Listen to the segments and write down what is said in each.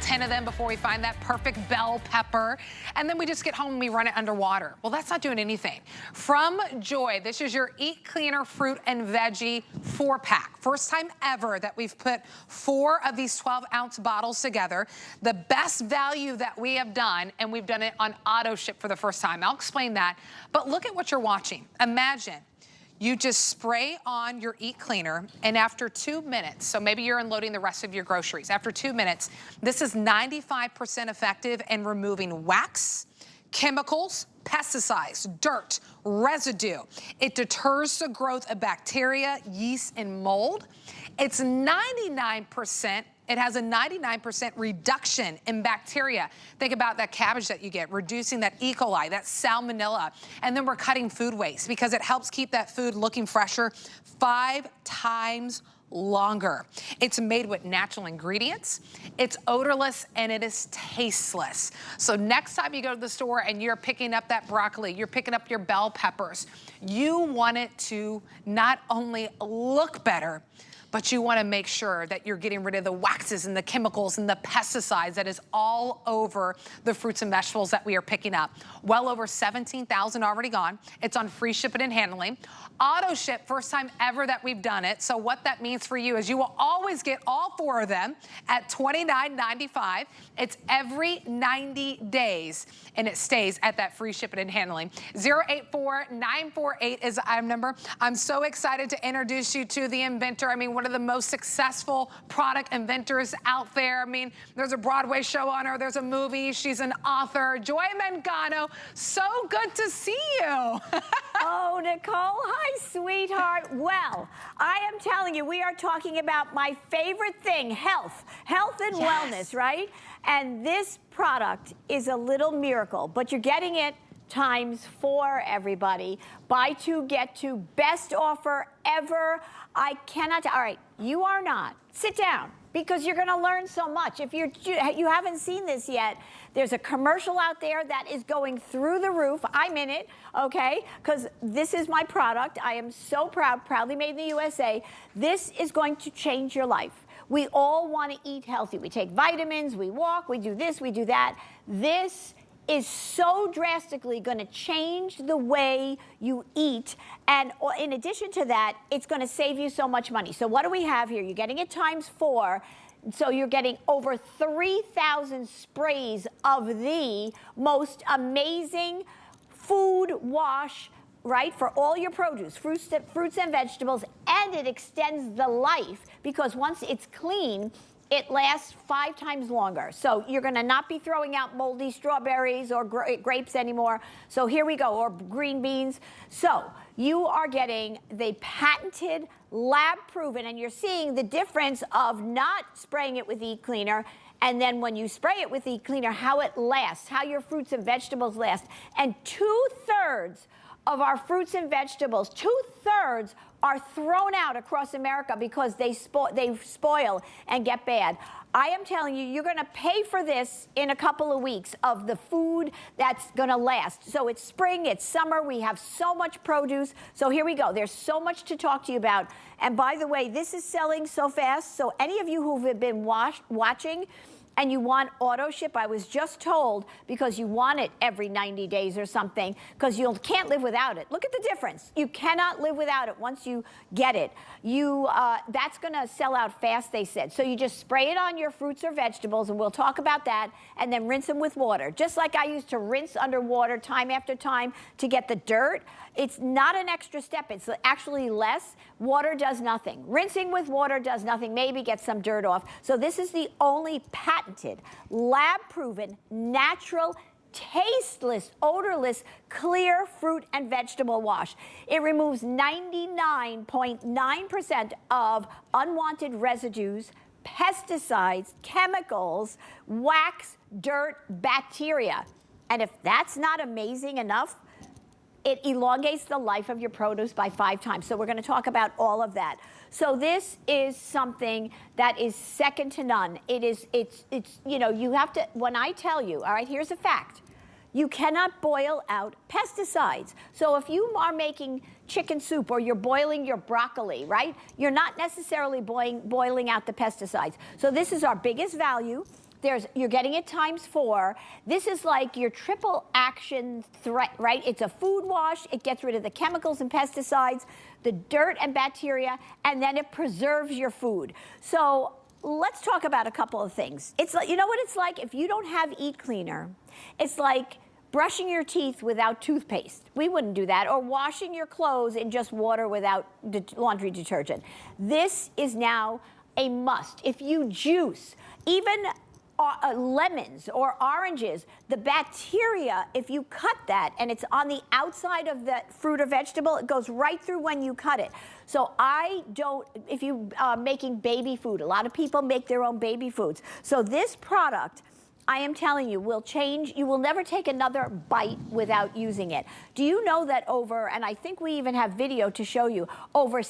10 of them before we find that perfect bell pepper. And then we just get home and we run it underwater. Well, that's not doing anything. From Joy, this is your Eat Cleaner Fruit and Veggie 4-pack. First time ever that we've put 4 of these 12-ounce bottles together. The best value that we have done, and we've done it on auto ship for the first time. I'll explain that. But look at what you're watching. Imagine you just spray on your Eat Cleaner, and after 2 minutes, so maybe you're unloading the rest of your groceries. After 2 minutes, this is 95% effective in removing wax, chemicals, pesticides, dirt, residue. It deters the growth of bacteria, yeast, and mold. It's 99%. It has a 99% reduction in bacteria. Think about that cabbage that you get, reducing that E. coli, that salmonella. And then we're cutting food waste because it helps keep that food looking fresher 5 times longer. It's made with natural ingredients, it's odorless, and it is tasteless. So next time you go to the store and you're picking up that broccoli, you're picking up your bell peppers, you want it to not only look better, but you want to make sure that you're getting rid of the waxes and the chemicals and the pesticides that is all over the fruits and vegetables that we are picking up. Well over 17,000 already gone. It's on free shipping and handling. Auto ship, first time ever that we've done it. So what that means for you is you will always get all 4 of them at $29.95. It's every 90 days, and it stays at that free shipping and handling. 084-948 is the item number. I'm so excited to introduce you to the inventor. I mean, one of the most successful product inventors out there. I mean, there's a Broadway show on her. There's a movie. She's an author. Joy Mangano, so good to see you. Oh, Nicole, hi, sweetheart. Well, I am telling you, we are talking about my favorite thing, health and wellness, right? And this product is a little miracle, but you're getting it ×4, everybody. Buy 2, get 2, best offer ever. I cannot, all right, you are not. Sit down, because you're gonna learn so much. If you haven't seen this yet, there's a commercial out there that is going through the roof. I'm in it, okay? Because this is my product. I am so proud, proudly made in the USA. This is going to change your life. We all wanna eat healthy. We take vitamins, we walk, we do this, we do that. This is so drastically going to change the way you eat. And in addition to that, it's going to save you so much money. So what do we have here? You're getting it ×4. So you're getting over 3,000 sprays of the most amazing food wash, right, for all your produce, fruits and vegetables, and it extends the life because once it's clean, it lasts 5 times longer. So you're gonna not be throwing out moldy strawberries or grapes anymore. So here we go, or green beans. So you are getting the patented, lab proven, and you're seeing the difference of not spraying it with Eat Cleaner, and then when you spray it with Eat Cleaner, how it lasts, how your fruits and vegetables last. And 2/3 of our fruits and vegetables, 2/3 are thrown out across America because they spoil and get bad. I am telling you, you're gonna pay for this in a couple of weeks of the food that's gonna last. So it's spring, it's summer, we have so much produce. So here we go, there's so much to talk to you about. And by the way, this is selling so fast, so any of you who've been watching, and you want auto ship, I was just told, because you want it every 90 days or something, because you can't live without it. Look at the difference. You cannot live without it once you get it. That's gonna sell out fast, they said. So you just spray it on your fruits or vegetables, and we'll talk about that, and then rinse them with water. Just like I used to rinse underwater time after time to get the dirt. It's not an extra step, it's actually less. Water does nothing. Rinsing with water does nothing, maybe get some dirt off. So this is the only patented, lab-proven, natural, tasteless, odorless, clear fruit and vegetable wash. It removes 99.9% of unwanted residues, pesticides, chemicals, wax, dirt, bacteria. And if that's not amazing enough, it elongates the life of your produce by 5 times. So we're gonna talk about all of that. So this is something that is second to none. It's you know, you have to, when I tell you, all right, here's a fact. You cannot boil out pesticides. So if you are making chicken soup or you're boiling your broccoli, right? You're not necessarily boiling out the pesticides. So this is our biggest value. You're getting it ×4. This is like your triple action threat, right? It's a food wash. It gets rid of the chemicals and pesticides, the dirt and bacteria, and then it preserves your food. So let's talk about a couple of things. It's like, you know what it's like if you don't have Eat Cleaner? It's like brushing your teeth without toothpaste. We wouldn't do that. Or washing your clothes in just water without laundry detergent. This is now a must. If you juice, even lemons or oranges, the bacteria, if you cut that and it's on the outside of the fruit or vegetable, it goes right through when you cut it. So if you are making baby food, a lot of people make their own baby foods. So this product, I am telling you, will change. You will never take another bite without using it. Do you know that and I think we even have video to show you, over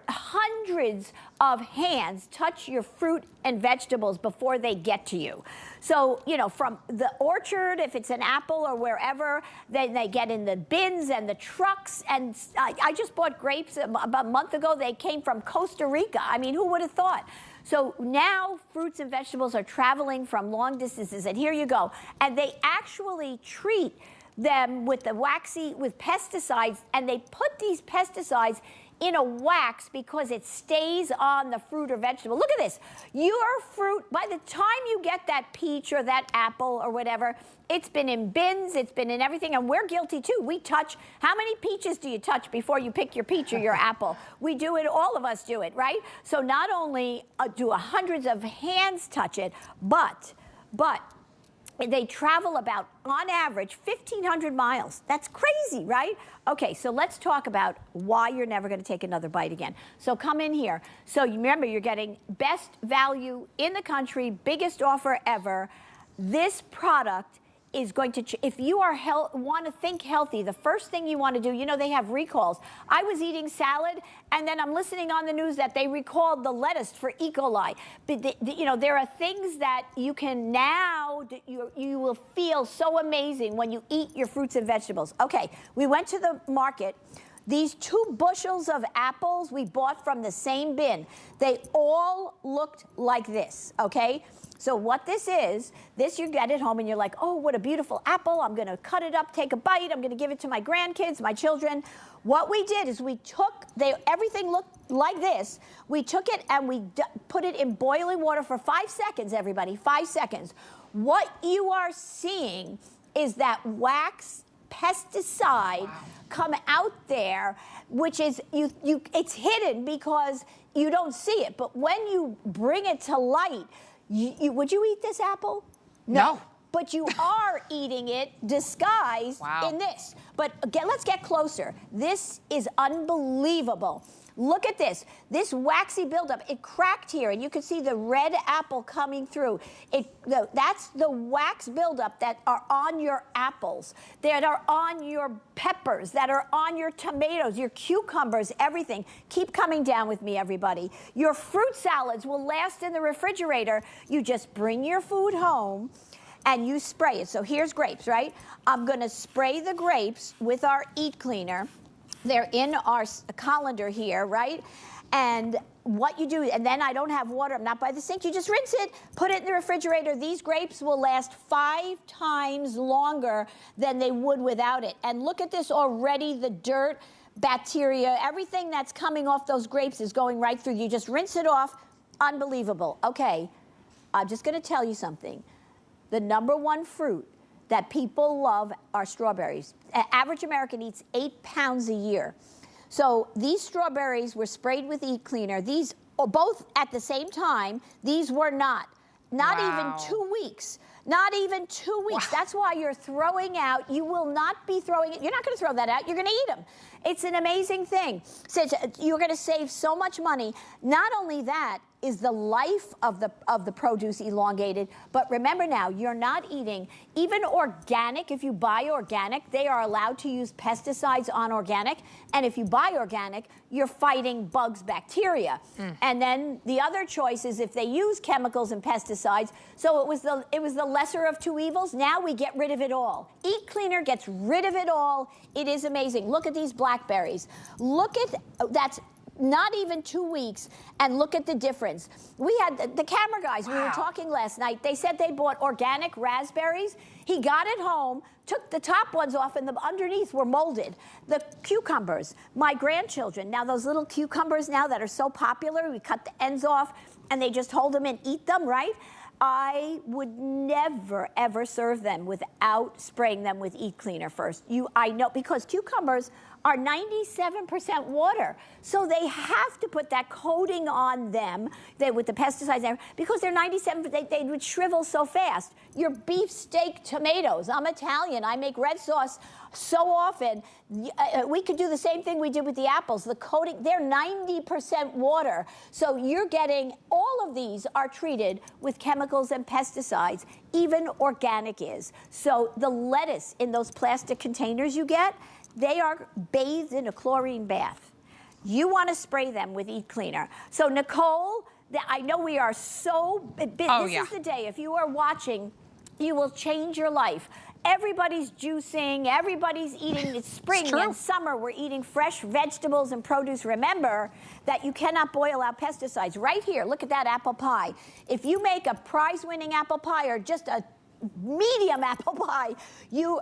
hundreds of hands touch your fruit and vegetables before they get to you. So, you know, from the orchard, if it's an apple or wherever, then they get in the bins and the trucks. And I just bought grapes about a month ago. They came from Costa Rica. I mean, who would have thought? So now fruits and vegetables are traveling from long distances, and here you go. And they actually treat them with with pesticides, and they put these pesticides in a wax because it stays on the fruit or vegetable. Look at this. Your fruit, by the time you get that peach or that apple or whatever, it's been in bins, it's been in everything, and we're guilty too. We touch, how many peaches do you touch before you pick your peach or your apple? We do it, all of us do it, right? So not only do hundreds of hands touch it, but they travel about, on average, 1,500 miles. That's crazy, right? Okay, so let's talk about why you're never going to take another bite again. So come in here. So you remember, you're getting best value in the country, biggest offer ever. This product is going to, if you want to think healthy, the first thing you want to do, you know, they have recalls. I was eating salad, and then I'm listening on the news that they recalled the lettuce for E. coli. But you know, there are things that you can now, you will feel so amazing when you eat your fruits and vegetables. Okay, we went to the market. These 2 bushels of apples we bought from the same bin. They all looked like this, okay? So what this is, you get it home and you're like, oh, what a beautiful apple. I'm gonna cut it up, take a bite. I'm gonna give it to my grandkids, my children. What we did is we took, everything looked like this. We took it and we put it in boiling water for 5 seconds, everybody, 5 seconds. What you are seeing is that wax pesticide come out there, which is, it's hidden because you don't see it. But when you bring it to light, would you eat this apple? No. But you are eating it disguised in this. But let's get closer. This is unbelievable. Look at this. This waxy buildup, it cracked here, and you can see the red apple coming through. That's the wax buildup that are on your apples, that are on your peppers, that are on your tomatoes, your cucumbers, everything. Keep coming down with me, everybody. Your fruit salads will last in the refrigerator. You just bring your food home and you spray it. So here's grapes, right? I'm gonna spray the grapes with our Eat Cleaner. They're in our colander here, right? And what you do, and then I don't have water, I'm not by the sink, you just rinse it, put it in the refrigerator. These grapes will last 5 times longer than they would without it. And look at this already, the dirt, bacteria, everything that's coming off those grapes is going right through. You just rinse it off, unbelievable. Okay, I'm just gonna tell you something. The #1 fruit that people love are strawberries. Average American eats 8 pounds a year. So these strawberries were sprayed with Eat Cleaner. These, both at the same time, these were not even 2 weeks. Not even 2 weeks. Wow. That's why you're throwing out. You will not be throwing it. You're not going to throw that out. You're going to eat them. It's an amazing thing. So you're going to save so much money. Not only that, is the life of the produce elongated, but remember now, you're not eating, even organic, if you buy organic, they are allowed to use pesticides on organic, and if you buy organic, you're fighting bugs, bacteria. And then the other choice is if they use chemicals and pesticides, so it was the lesser of 2 evils. Now we get rid of it all. Eat Cleaner gets rid of it all. It is amazing. Look at these blackberries. Look at, not even 2 weeks, and look at the difference. We had the camera guys, we were talking last night, they said they bought organic raspberries. He got it home, took the top ones off, and the underneath were molded. The cucumbers, my grandchildren, now those little cucumbers now that are so popular, we cut the ends off, and they just hold them and eat them, right? I would never, ever serve them without spraying them with Eat Cleaner first. I know, because cucumbers are 97% water. So they have to put that coating on them with the pesticides, because they're 97%, they would shrivel so fast. Your beef steak tomatoes, I'm Italian, I make red sauce so often. We could do the same thing we did with the apples. The coating, they're 90% water. So you're getting, all of these are treated with chemicals and pesticides, even organic is. So the lettuce in those plastic containers you get, they are bathed in a chlorine bath. You want to spray them with Eat Cleaner. So Nicole, I know we are so busy. This is the day, if you are watching, you will change your life. Everybody's juicing, everybody's eating. It's spring and summer. We're eating fresh vegetables and produce. Remember that you cannot boil out pesticides. Right here, look at that apple pie. If you make a prize-winning apple pie or just a medium apple pie,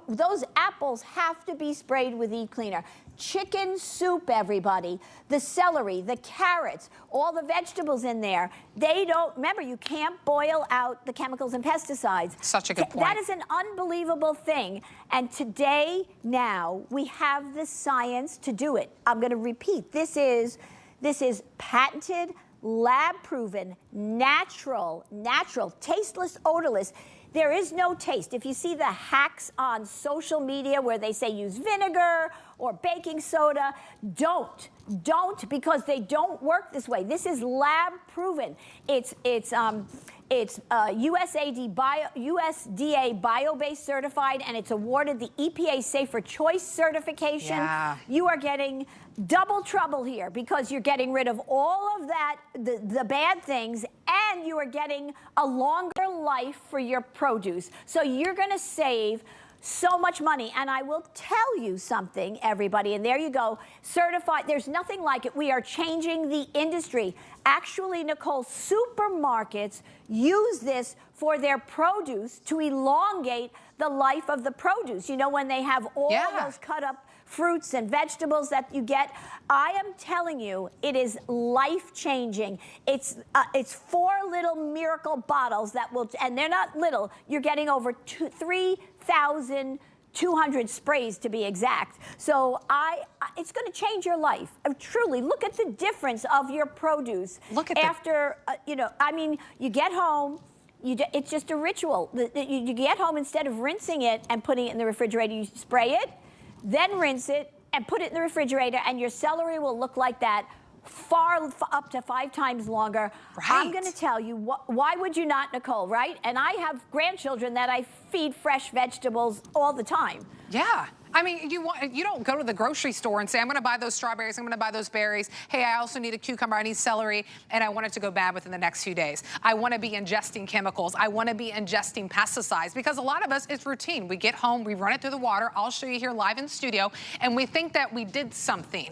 those apples have to be sprayed with Eat Cleaner. Chicken soup, everybody, the celery, the carrots, all the vegetables in there, they don't, remember, you can't boil out the chemicals and pesticides. Such a good point. That is an unbelievable thing. And today, now, we have the science to do it. I'm going to repeat, this is patented, lab-proven, natural, tasteless, odorless. There is no taste. If you see the hacks on social media where they say use vinegar or baking soda, don't, because they don't work this way. This is lab proven. It's USDA bio-based certified, and it's awarded the EPA Safer Choice certification. Yeah. You are getting double trouble here, because you're getting rid of all of that, the bad things, and you are getting a longer life for your produce. So you're going to save so much money. And I will tell you something, everybody, and there you go, certified. There's nothing like it. We are changing the industry. Actually, Nicole, supermarkets use this for their produce to elongate the life of the produce. You know, when they have all those cut up fruits and vegetables that you get, I am telling you, it is life-changing. It's 4 little miracle bottles that will, and they're not little, you're getting over 3,200 sprays to be exact. So it's going to change your life. Truly, look at the difference of your produce. Look at after, you know, I mean, you get home, it's just a ritual. You get home, instead of rinsing it and putting it in the refrigerator, you spray it, then rinse it and put it in the refrigerator, and your celery will look like that up to 5 times longer. Right. I'm going to tell you, why would you not, Nicole, right? And I have grandchildren that I feed fresh vegetables all the time. Yeah. I mean, you don't go to the grocery store and say, I'm going to buy those strawberries, I'm going to buy those berries. Hey, I also need a cucumber, I need celery, and I want it to go bad within the next few days. I want to be ingesting chemicals. I want to be ingesting pesticides, because a lot of us, it's routine. We get home, we run it through the water. I'll show you here live in studio, and we think that we did something,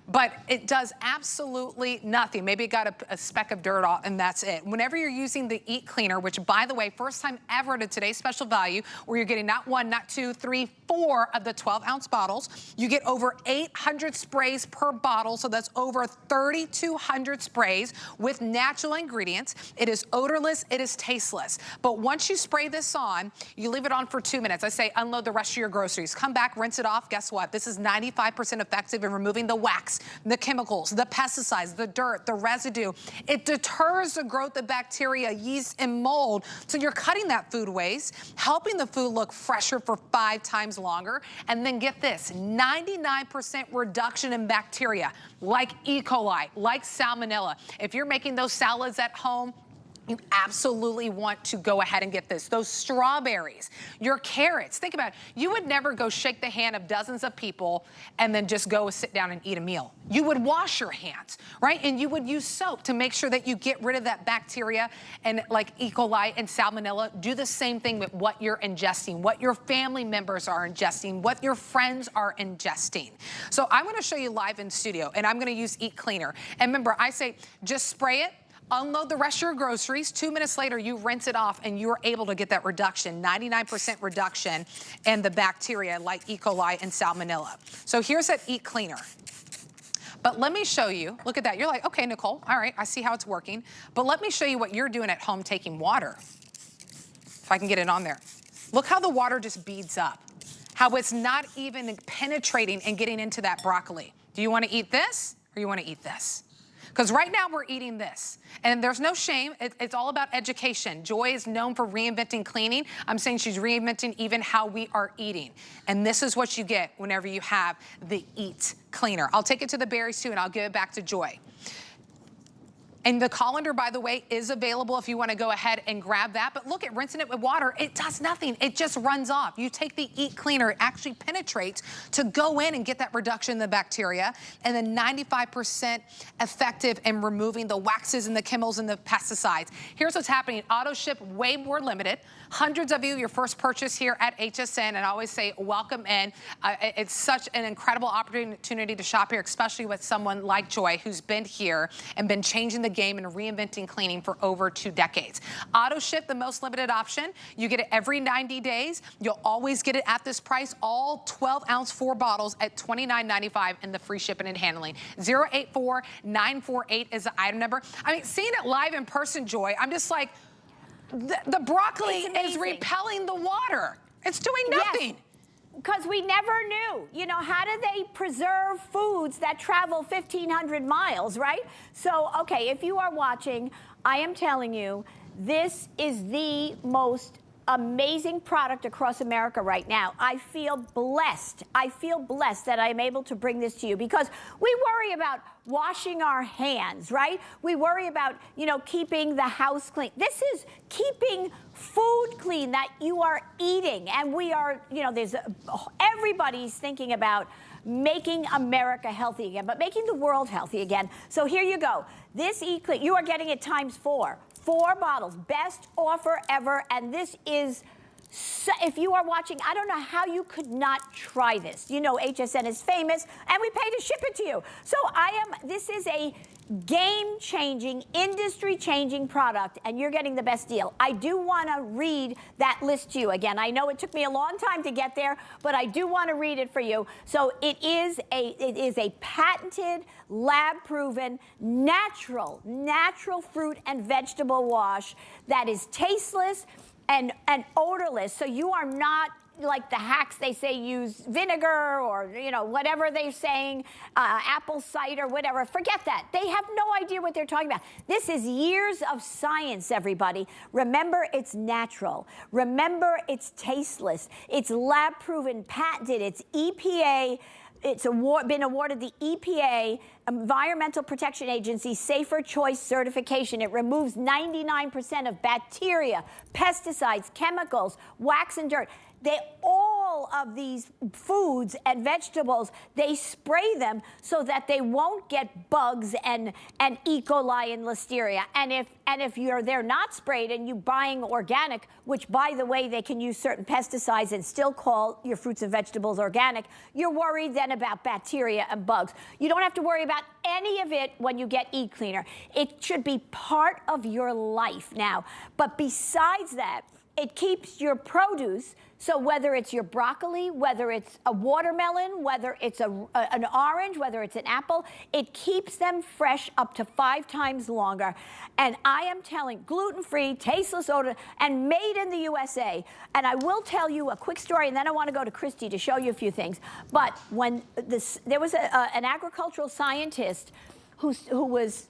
but it does absolutely nothing. Maybe it got a speck of dirt off, and that's it. Whenever you're using the Eat Cleaner, which, by the way, first time ever to today's special value, where you're getting not 1, not 2, 3, 4 of the 12-ounce bottles. You get over 800 sprays per bottle, so that's over 3,200 sprays with natural ingredients. It is odorless, it is tasteless. But once you spray this on, you leave it on for 2 minutes. I say unload the rest of your groceries. Come back, rinse it off. Guess what? This is 95% effective in removing the wax, the chemicals, the pesticides, the dirt, the residue. It deters the growth of bacteria, yeast, and mold. So you're cutting that food waste, helping the food look fresher for 5 times longer, and then get this, 99% reduction in bacteria like E. coli, like salmonella. If you're making those salads at home, You absolutely want to go ahead and get this. Those strawberries, your carrots. Think about it. You would never go shake the hand of dozens of people and then just go sit down and eat a meal. You would wash your hands, right? And you would use soap to make sure that you get rid of that bacteria and like E. coli and salmonella. Do the same thing with what you're ingesting, what your family members are ingesting, what your friends are ingesting. So I'm gonna show you live in studio, and I'm gonna use Eat Cleaner. And remember, I say just spray it, unload the rest of your groceries. 2 minutes later, you rinse it off and you're able to get that reduction, 99% reduction in the bacteria like E. coli and salmonella. So here's that Eat Cleaner. But let me show you, look at that. You're like, okay, Nicole, all right, I see how it's working. But let me show you what you're doing at home taking water. If I can get it on there. Look how the water just beads up. How it's not even penetrating and getting into that broccoli. Do you want to eat this or you want to eat this? Because right now we're eating this. And there's no shame. It's all about education. Joy is known for reinventing cleaning. I'm saying she's reinventing even how we are eating. And this is what you get whenever you have the Eat Cleaner. I'll take it to the berries too, and I'll give it back to Joy. And the colander, by the way, is available if you want to go ahead and grab that. But look at rinsing it with water. It does nothing. It just runs off. You take the Eat Cleaner, it actually penetrates to go in and get that reduction in the bacteria. And then 95% effective in removing the waxes and the chemicals and the pesticides. Here's what's happening. Auto ship way more limited. Hundreds of you, your first purchase here at HSN. And I always say, welcome in. It's such an incredible opportunity to shop here, especially with someone like Joy, who's been here and been changing the game and reinventing cleaning for over 2 decades. Auto ship, the most limited option. You get it every 90 days. You'll always get it at this price. All 12-ounce 4 bottles at $29.95 and the free shipping and handling. 084948 is the item number. I mean, seeing it live in person, Joy, I'm just like, the broccoli is repelling the water. It's doing nothing. Yes. Because we never knew, you know, how do they preserve foods that travel 1,500 miles, right? So, okay, if you are watching, I am telling you, this is the most amazing product across America right now. I feel blessed. I feel blessed that I'm able to bring this to you because we worry about washing our hands, right? We worry about, you know, keeping the house clean. This is keeping food clean that you are eating. And we are, you know, everybody's thinking about making America healthy again, but making the world healthy again. So here you go. This Eat Clean, you are getting it times 4. 4 bottles, best offer ever, and this is, if you are watching, I don't know how you could not try this. You know HSN is famous, and we pay to ship it to you. So this is a game-changing, industry-changing product, and you're getting the best deal. I do want to read that list to you again. I know it took me a long time to get there, but I do want to read it for you. So it is a patented, lab-proven, natural fruit and vegetable wash that is tasteless and odorless. So you are not like the hacks they say use vinegar or, you know, whatever they're saying, apple cider, whatever. Forget that. They have no idea what they're talking about. This is years of science, everybody. Remember, it's natural. Remember, it's tasteless. It's lab-proven, patented. It's EPA. It's been awarded the EPA, Environmental Protection Agency, Safer Choice certification. It removes 99% of bacteria, pesticides, chemicals, wax and dirt. All of these foods and vegetables, they spray them so that they won't get bugs and E. coli and listeria. And if they're not sprayed and you're buying organic, which by the way, they can use certain pesticides and still call your fruits and vegetables organic, you're worried then about bacteria and bugs. You don't have to worry about any of it when you get Eat Cleaner. It should be part of your life now. But besides that, it keeps your produce, so whether it's your broccoli, whether it's a watermelon, whether it's an orange, whether it's an apple, it keeps them fresh up to 5 times longer. And I am telling, gluten-free, tasteless, odor, and made in the USA. And I will tell you a quick story, and then I want to go to Christy to show you a few things. But when there was an agricultural scientist who was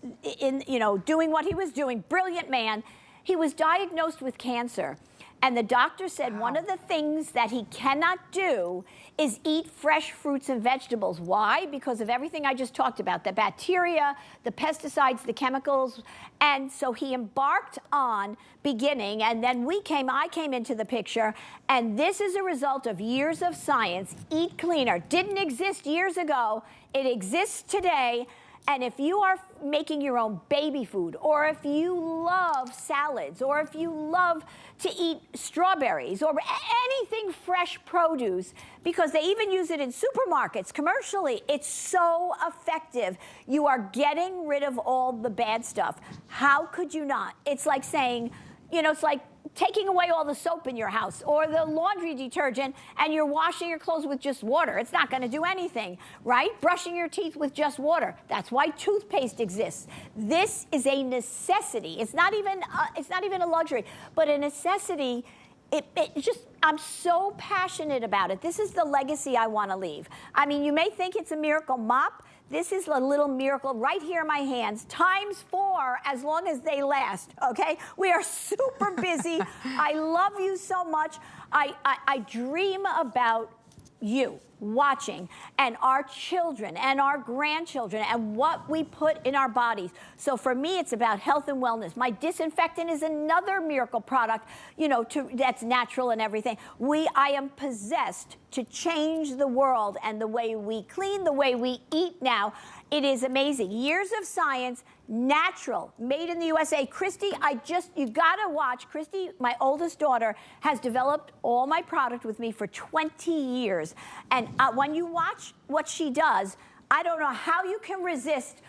doing what he was doing, brilliant man. He was diagnosed with cancer. And the doctor said one of the things that he cannot do is eat fresh fruits and vegetables. Why? Because of everything I just talked about, the bacteria, the pesticides, the chemicals. And so he embarked on beginning, and then I came into the picture, and this is a result of years of science. Eat Cleaner didn't exist years ago. It exists today. And if you are making your own baby food, or if you love salads, or if you love to eat strawberries, or anything fresh produce, because they even use it in supermarkets commercially, it's so effective. You are getting rid of all the bad stuff. How could you not? It's like saying, you know, it's like taking away all the soap in your house or the laundry detergent and you're washing your clothes with just water. It's not going to do anything, right? Brushing your teeth with just water. That's why toothpaste exists. This is a necessity. It's not even a luxury, but a necessity. I'm so passionate about it. This is the legacy I want to leave. I mean, you may think it's a miracle mop. This is a little miracle right here in my hands, ×4 as long as they last, okay? We are super busy. I love you so much. I dream about you watching, and our children and our grandchildren, and what we put in our bodies. So for me, it's about health and wellness. My disinfectant is another miracle product, you know, that's natural and everything. I am possessed to change the world and the way we clean, the way we eat now. It is amazing. Years of science, natural, made in the USA. Christy, you gotta watch. Christy, my oldest daughter, has developed all my product with me for 20 years. And when you watch what she does, I don't know how you can resist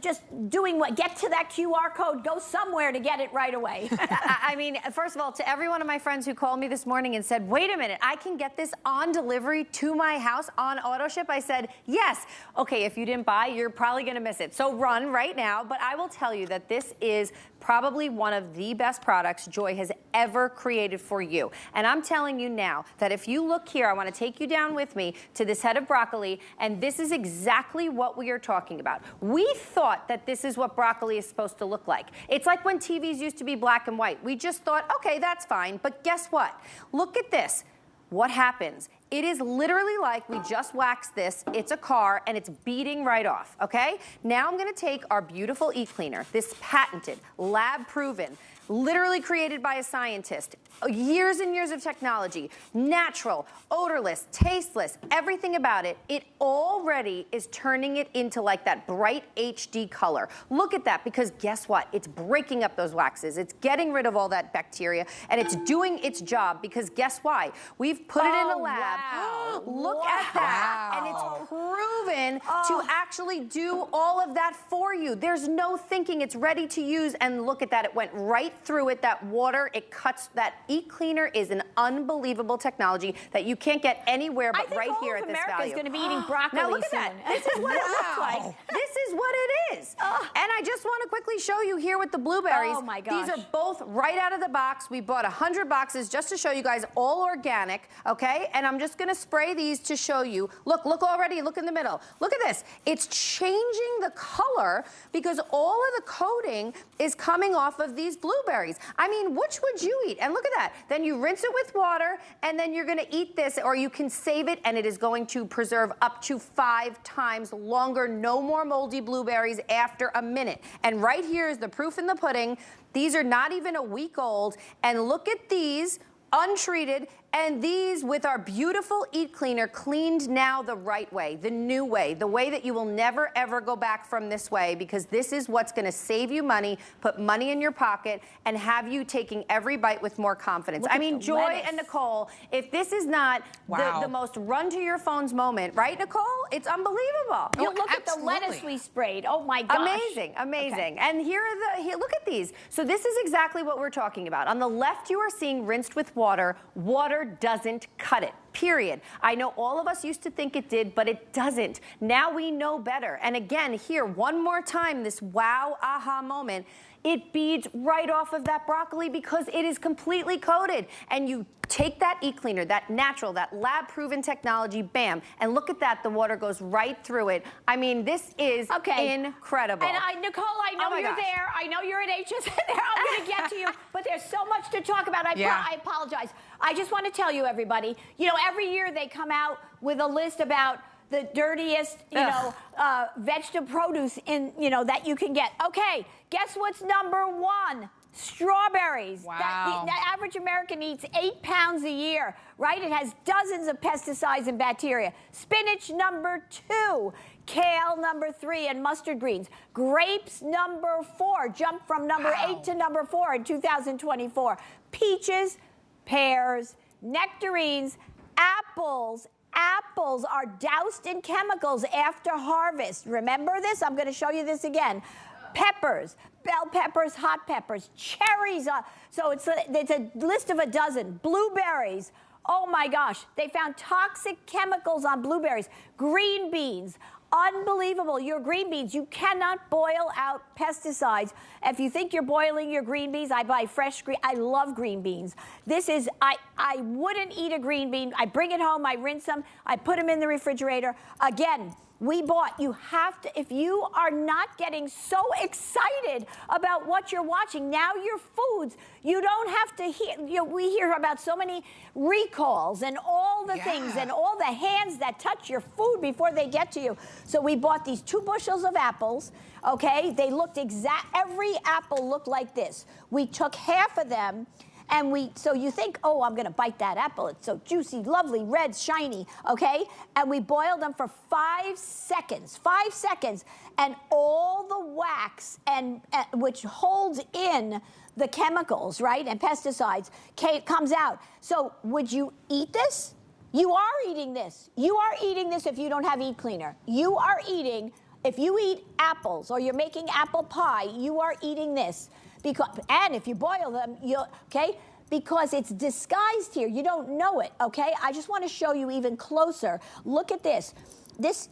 just doing get to that QR code, go somewhere to get it right away. I mean, first of all, to every one of my friends who called me this morning and said, wait a minute, I can get this on delivery to my house on auto ship, I said, yes. Okay, if you didn't buy, you're probably gonna miss it. So run right now, but I will tell you that this is probably one of the best products Joy has ever created for you. And I'm telling you now that if you look here, I want to take you down with me to this head of broccoli, and this is exactly what we are talking about. We thought that this is what broccoli is supposed to look like. It's like when TVs used to be black and white. We just thought, okay, that's fine, but guess what? Look at this. What happens? It is literally like we just waxed this. It's a car and it's beating right off, okay? Now I'm gonna take our beautiful e-cleaner, this patented, lab proven, literally created by a scientist, years and years of technology, natural, odorless, tasteless, everything about it. It already is turning it into like that bright HD color. Look at that, because guess what? It's breaking up those waxes. It's getting rid of all that bacteria, and it's doing its job, because guess why? We've put it in a lab. Wow. Look at that. And it's proven to actually do all of that for you. There's no thinking. It's ready to use, and look at that. It went right through it, that water. It cuts. That e-cleaner is an unbelievable technology that you can't get anywhere but right here at this value. America is going to be eating broccoli now look at soon. that. This is what it looks like. This is what it is. And I just want to quickly show you here with the blueberries. Oh my gosh. These are both right out of the box. We bought 100 boxes just to show you guys, all organic, okay? And I'm just going to spray these to show you. Look already, look in the middle. Look at this. It's changing the color because all of the coating is coming off of these blueberries. I mean, which would you eat? And look at that. Then you rinse it with water, and then you're going to eat this, or you can save it, and it is going to preserve up to 5 times longer. No more moldy blueberries after a minute. And right here is the proof in the pudding. These are not even a week old. And look at these, untreated, and these with our beautiful Eat Cleaner, cleaned now the right way, the new way, the way that you will never ever go back from this way, because this is what's going to save you money, put money in your pocket, and have you taking every bite with more confidence. I mean, Joy lettuce. and Nicole, if this is not the most run to your phones moment, right, Nicole? It's unbelievable. You look at the lettuce we sprayed. Oh my gosh. Amazing, amazing. Okay. And here look at these. So this is exactly what we're talking about. On the left, you are seeing rinsed with water. Water doesn't cut it, period. I know all of us used to think it did, but it doesn't. Now we know better. And again, here, one more time, this wow, aha moment. It beads right off of that broccoli because it is completely coated. And you take that e-cleaner, that natural, that lab-proven technology, bam, and look at that, the water goes right through it. I mean, this is incredible. And Nicole, I know you're there. I know you're at HSN there. I'm going to get to you, but there's so much to to talk about. I apologize. I just want to tell you, everybody, you know, every year they come out with a list about the dirtiest, vegetable produce that you can get. Okay, guess what's number one? Strawberries. Wow. The average American eats 8 pounds a year, right? It has dozens of pesticides and bacteria. Spinach, number 2. Kale, number 3, and mustard greens. Grapes, number 4. Jumped from number 8 to number 4 in 2024. Peaches, pears, nectarines, apples. Apples are doused in chemicals after harvest. Remember this? I'm going to show you this again. Peppers, bell peppers, hot peppers, cherries. So it's a list of a dozen. Blueberries. Oh my gosh, they found toxic chemicals on blueberries. Green beans. Unbelievable. Your green beans, you cannot boil out pesticides. If you think you're boiling your green beans, I buy fresh green. I love green beans. This is, I wouldn't eat a green bean. I bring it home, I rinse them, I put them in the refrigerator. Again, we bought, you have to, if you are not getting so excited about what you're watching, now your foods, you don't have to hear, we hear about so many recalls and all the things and all the hands that touch your food before they get to you. So we bought these 2 bushels of apples, okay? They looked every apple looked like this. We took half of them, and so you think, oh, I'm gonna bite that apple. It's so juicy, lovely, red, shiny, okay? And we boiled them for 5 seconds, 5 seconds, and all the wax which holds in the chemicals, right, and pesticides, comes out. So would you eat this? You are eating this. You are eating this if you don't have Eat Cleaner. You are eating, if you eat apples or you're making apple pie, you are eating this. And if you boil them, because it's disguised here. You don't know it, okay? I just want to show you even closer. Look at this. This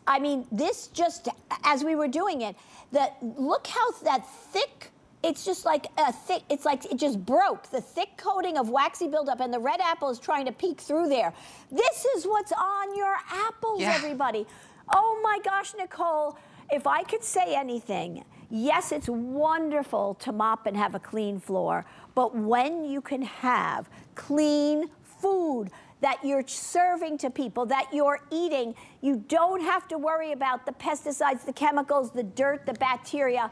just, as we were doing it, look how that thick, it's just like it's like it just broke. The thick coating of waxy buildup, and the red apple is trying to peek through there. This is what's on your apples, everybody. Oh my gosh, Nicole, if I could say anything, yes, it's wonderful to mop and have a clean floor, but when you can have clean food that you're serving to people, that you're eating, you don't have to worry about the pesticides, the chemicals, the dirt, the bacteria.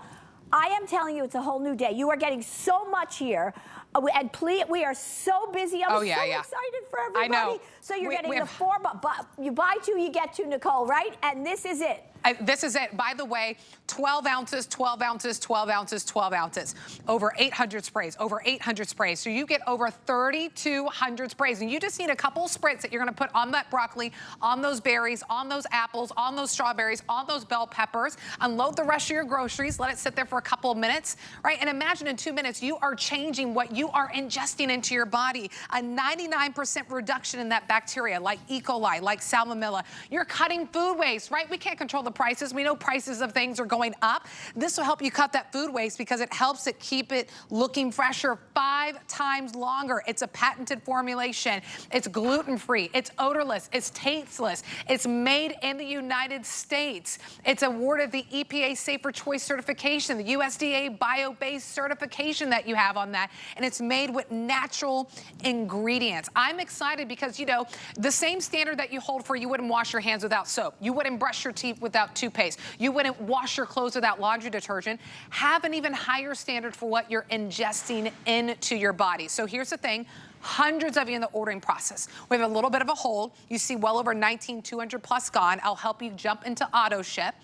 I am telling you, it's a whole new day. You are getting so much here. And please, we are so busy. I'm so excited for everybody. I know. So you're getting the 4, but you buy 2, you get 2, Nicole, right? And this is it. This is it. By the way, 12 ounces, 12 ounces, 12 ounces, 12 ounces. Over 800 sprays, over 800 sprays. So you get over 3,200 sprays. And you just need a couple of spritz that you're going to put on that broccoli, on those berries, on those apples, on those strawberries, on those bell peppers. Unload the rest of your groceries. Let it sit there for a couple of minutes, right? And imagine in 2 minutes, you are changing what you are ingesting into your body. A 99% reduction in that bacteria, like E. coli, like salmonella. You're cutting food waste, right? We can't control the prices. We know prices of things are going up. This will help you cut that food waste because it helps it keep it looking fresher 5 times longer. It's a patented formulation. It's gluten-free. It's odorless. It's tasteless. It's made in the United States. It's awarded the EPA Safer Choice certification, the USDA bio-based certification that you have on that, and it's made with natural ingredients. I'm excited because, you know, the same standard that you hold for you wouldn't wash your hands without soap. You wouldn't brush your teeth without toothpaste. You wouldn't wash your clothes without laundry detergent. Have an even higher standard for what you're ingesting into your body. So here's the thing. Hundreds of you in the ordering process. We have a little bit of a hold. You see well over 19,200 plus gone. I'll help you jump into auto ship.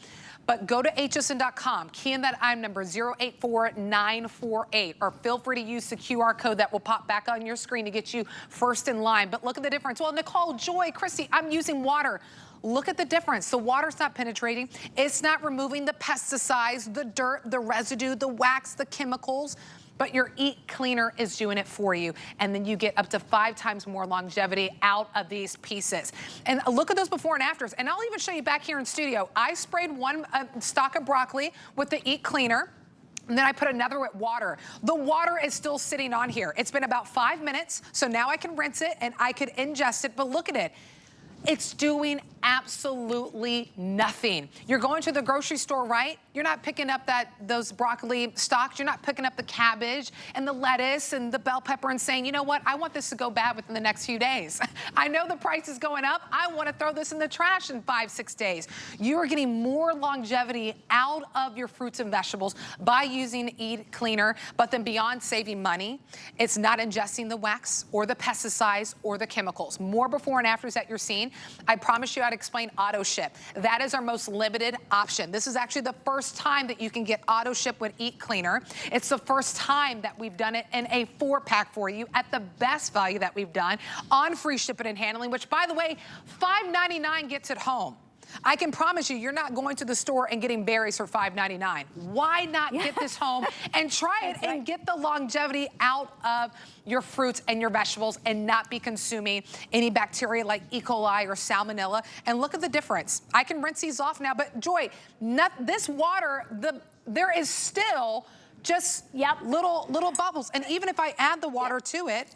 But go to hsn.com, key in that item number 084948, or feel free to use the QR code that will pop back on your screen to get you first in line. But look at the difference. Well, Nicole, Joy, Christy, I'm using water. Look at the difference. The water's not penetrating. It's not removing the pesticides, the dirt, the residue, the wax, the chemicals. But your Eat Cleaner is doing it for you. And then you get up to 5 times more longevity out of these pieces. And look at those before and afters. And I'll even show you back here in studio. I sprayed 1 stalk of broccoli with the Eat Cleaner. And then I put another with water. The water is still sitting on here. It's been about 5 minutes. So now I can rinse it and I could ingest it. But look at it. It's doing absolutely nothing. You're going to the grocery store, right? you're not picking up those broccoli stalks, you're not picking up the cabbage and the lettuce and the bell pepper and saying, you know what, I want this to go bad within the next few days. I know the price is going up. I want to throw this in the trash in 5-6 days. You are getting more longevity out of your fruits and vegetables by using Eat Cleaner, but then beyond saving money, it's not ingesting the wax or the pesticides or the chemicals. More before and afters that you're seeing. I promise you I'd explain auto ship. That is our most limited option. This is actually the first time that you can get auto ship with Eat Cleaner. It's the first time that we've done it in a 4-pack for you at the best value that we've done on free shipping and handling, which by the way, $5.99 gets it home. I can promise you, you're not going to the store and getting berries for $5.99. Why not get this home and try it and get the longevity out of your fruits and your vegetables and not be consuming any bacteria like E. coli or salmonella? And look at the difference. I can rinse these off now, but Joy, this water, there is still just little bubbles. And even if I add the water to it,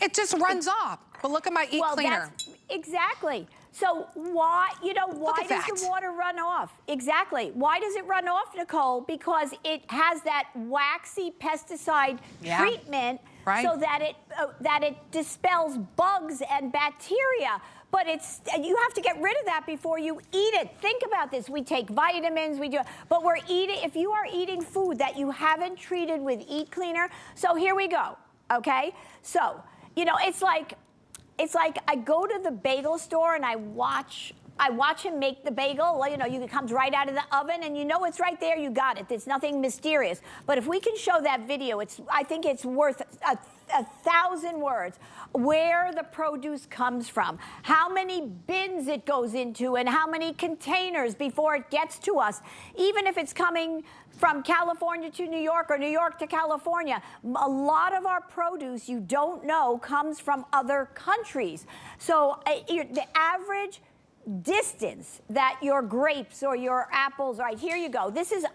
it just runs off. But look at my Eat Cleaner. Exactly. So why, why does the water run off? Exactly. Why does it run off, Nicole? Because it has that waxy pesticide treatment so that it dispels bugs and bacteria. But you have to get rid of that before you eat it. Think about this. We take vitamins, but we're eating, if you are eating food that you haven't treated with Eat Cleaner, so here we go, okay? So, it's like I go to the bagel store and I watch him make the bagel. Well, it comes right out of the oven and it's right there, you got it. There's nothing mysterious. But if we can show that video, I think it's worth a 1,000 words. Where the produce comes from, how many bins it goes into, and how many containers before it gets to us. Even if it's coming from California to New York or New York to California, a lot of our produce, you don't know, comes from other countries. So the average distance that your grapes or your apples, right, here you go. This was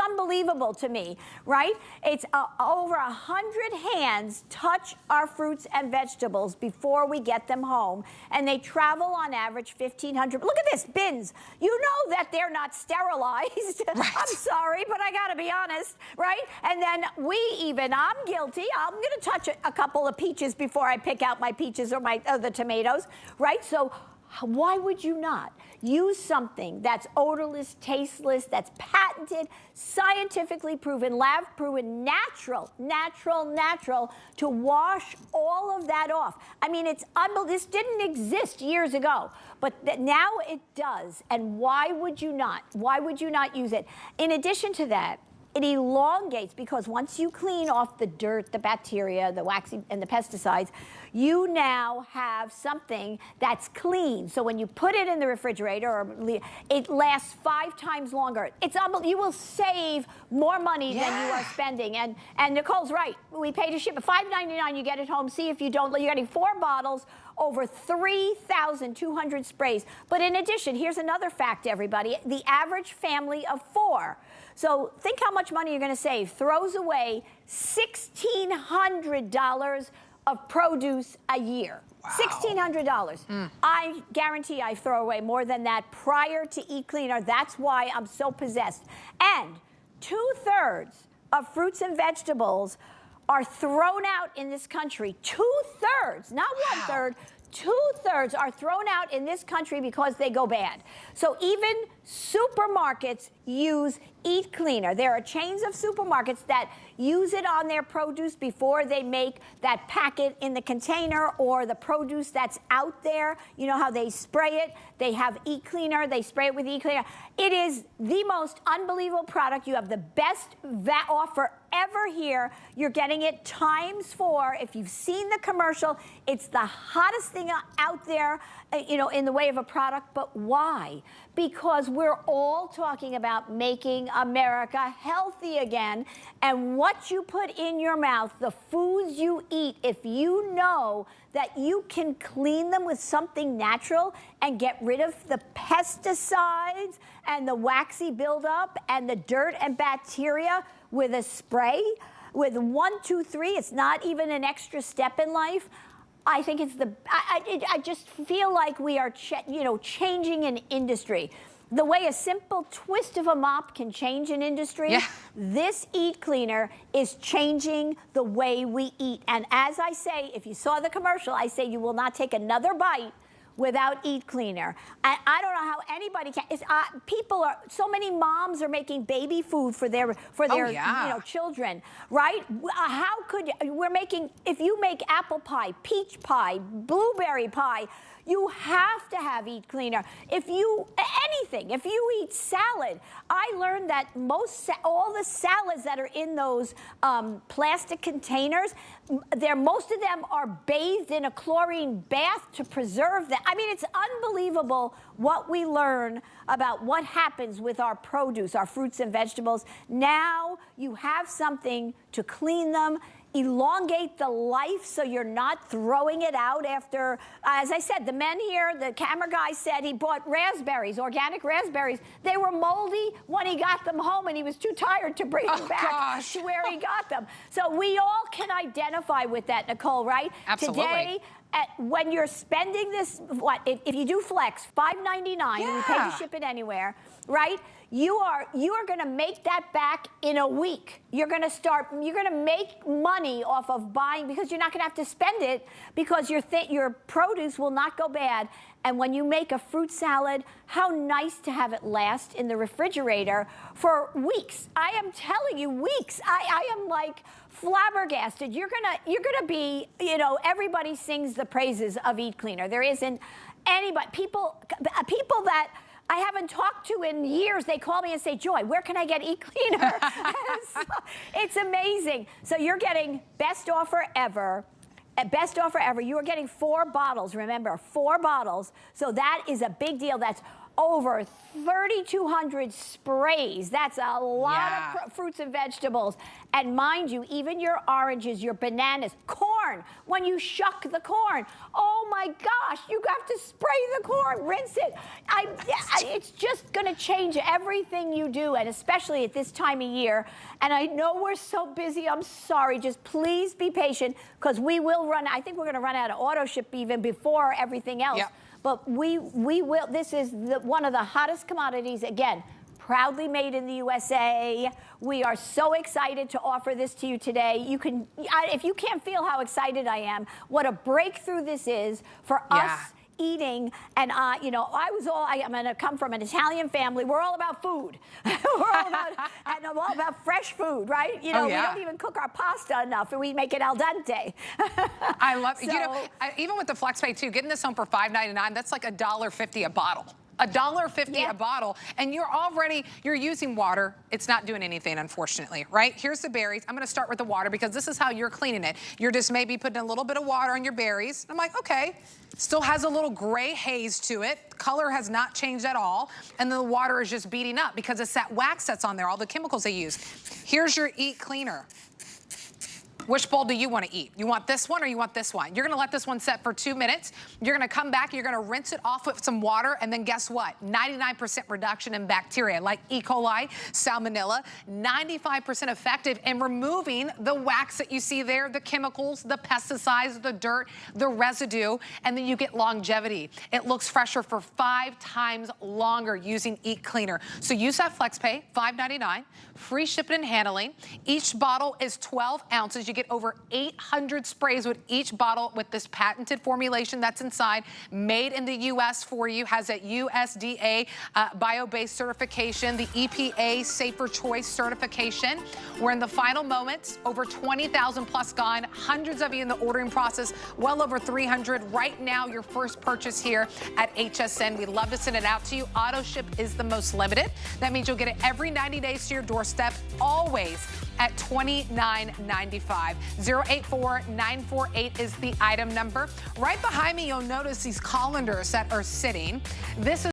unbelievable to me, right? It's over 100 hands touch our fruits and vegetables before we get them home, and they travel on average 1,500. Look at this, bins. You know that they're not sterilized. Right. I'm sorry, but I gotta be honest, right? And then I'm guilty. I'm gonna touch a couple of peaches before I pick out my peaches or the tomatoes, right? So why would you not use something that's odorless, tasteless, that's patented, scientifically proven, lab proven, natural, to wash all of that off? I mean, it's unbelievable. This didn't exist years ago, but now it does. And why would you not? Why would you not use it? In addition to that, it elongates, because once you clean off the dirt, the bacteria, the waxy, and the pesticides, you now have something that's clean. So when you put it in the refrigerator, it lasts 5 times longer. It's unbelievable. You will save more money than you are spending. And Nicole's right. We pay to ship it. $5.99. You get it home. See if you don't. You're getting 4 bottles, over 3,200 sprays. But in addition, here's another fact, everybody. The average family of 4. So think how much money you're going to save. Throws away $1,600 of produce a year. Wow. $1,600. I guarantee I throw away more than that prior to Eat Cleaner. That's why I'm so possessed. And 2/3 of fruits and vegetables are thrown out in this country. 2/3, not 1/3. 2/3 are thrown out in this country because they go bad. So even supermarkets use Eat Cleaner. There are chains of supermarkets that use it on their produce before they make that packet in the container or the produce that's out there. You know how they spray it? They have Eat Cleaner. They spray it with Eat Cleaner. It is the most unbelievable product. You have the best offer ever here. You're getting it ×4. If you've seen the commercial, it's the hottest thing out there, in the way of a product. But why? Because we're all talking about making America healthy again. And what you put in your mouth, the foods you eat, if you know that you can clean them with something natural and get rid of the pesticides and the waxy buildup and the dirt and bacteria with a spray, with 1, 2, 3, it's not even an extra step in life. I think it's I just feel like we are changing an industry. the way a simple twist of a mop can change an industry, this Eat Cleaner is changing the way we eat. And as I say, if you saw the commercial, I say you will not take another bite without Eat Cleaner. I don't know how anybody can. People are, so many moms are making baby food for their you know, children, right? How could we're making, if you make apple pie, peach pie, blueberry pie, you have to have Eat Cleaner. If you, anything, if you eat salad, I learned that all the salads that are in those plastic containers, most of them are bathed in a chlorine bath to preserve them. I mean, it's unbelievable what we learn about what happens with our produce, our fruits and vegetables. Now you have something to clean them, elongate the life so you're not throwing it out after, as I said, the men here, the camera guy said he bought raspberries, organic raspberries. They were moldy when he got them home and he was too tired to bring them back to where he got them. So we all can identify with that, Nicole, right? Absolutely. Today, when you're spending this, if you do Flex, $5.99, and you pay to ship it anywhere, right? You are going to make that back in a week. You're going to make money off of buying, because you're not going to have to spend it, because your produce will not go bad. And when you make a fruit salad, how nice to have it last in the refrigerator for weeks. I am telling you, weeks. I am like flabbergasted. You're gonna be, you know, everybody sings the praises of Eat Cleaner. There isn't anybody, people that I haven't talked to in years, they call me and say, Joy, where can I get Eat Cleaner? It's amazing. So you're getting best offer ever. Best offer ever. You are getting 4 bottles. Remember, 4 bottles. So that is a big deal. That's over 3,200 sprays. That's a lot of fruits and vegetables. And mind you, even your oranges, your bananas, corn, when you shuck the corn, oh my gosh, you have to spray the corn, rinse it. It's just going to change everything you do, and especially at this time of year. And I know we're so busy. I'm sorry. Just please be patient, because we will run. I think we're going to run out of auto ship even before everything else. But we will. This is one of the hottest commodities. Again, proudly made in the USA. We are so excited to offer this to you today. You can, if you can't feel how excited I am, what a breakthrough this is for us eating. And you know, I'm going to come from an Italian family. We're all about food. We're all about fresh food, right? You know, we don't even cook our pasta enough, and we make it al dente. I love it. You know, even with the FlexPay too, getting this home for $5.99, that's like $1.50 a bottle. $1.50 a bottle, and you're using water. It's not doing anything, unfortunately, right? Here's the berries. I'm gonna start with the water, because this is how you're cleaning it. You're just maybe putting a little bit of water on your berries. I'm like, okay, still has a little gray haze to it. Color has not changed at all, and the water is just beating up because it's that wax that's on there, all the chemicals they use. Here's your Eat Cleaner. Which bowl do you want to eat? You want this one or you want this one? You're going to let this one set for 2 minutes. You're going to come back, you're going to rinse it off with some water, and then guess what? 99% reduction in bacteria like E. coli, salmonella, 95% effective in removing the wax that you see there, the chemicals, the pesticides, the dirt, the residue, and then you get longevity. It looks fresher for 5 times longer using Eat Cleaner. So use that FlexPay, $5.99, free shipping and handling. Each bottle is 12 ounces. You get over 800 sprays with each bottle with this patented formulation that's inside, made in the U.S. for you, has that USDA bio-based certification, the EPA Safer Choice certification. We're in the final moments, over 20,000 plus gone, hundreds of you in the ordering process, well over 300. Right now, your first purchase here at HSN. We'd love to send it out to you. Auto ship is the most limited. That means you'll get it every 90 days to your doorstep, always at $29.95. 084-948 is the item number. Right behind me, you'll notice these colanders that are sitting. This is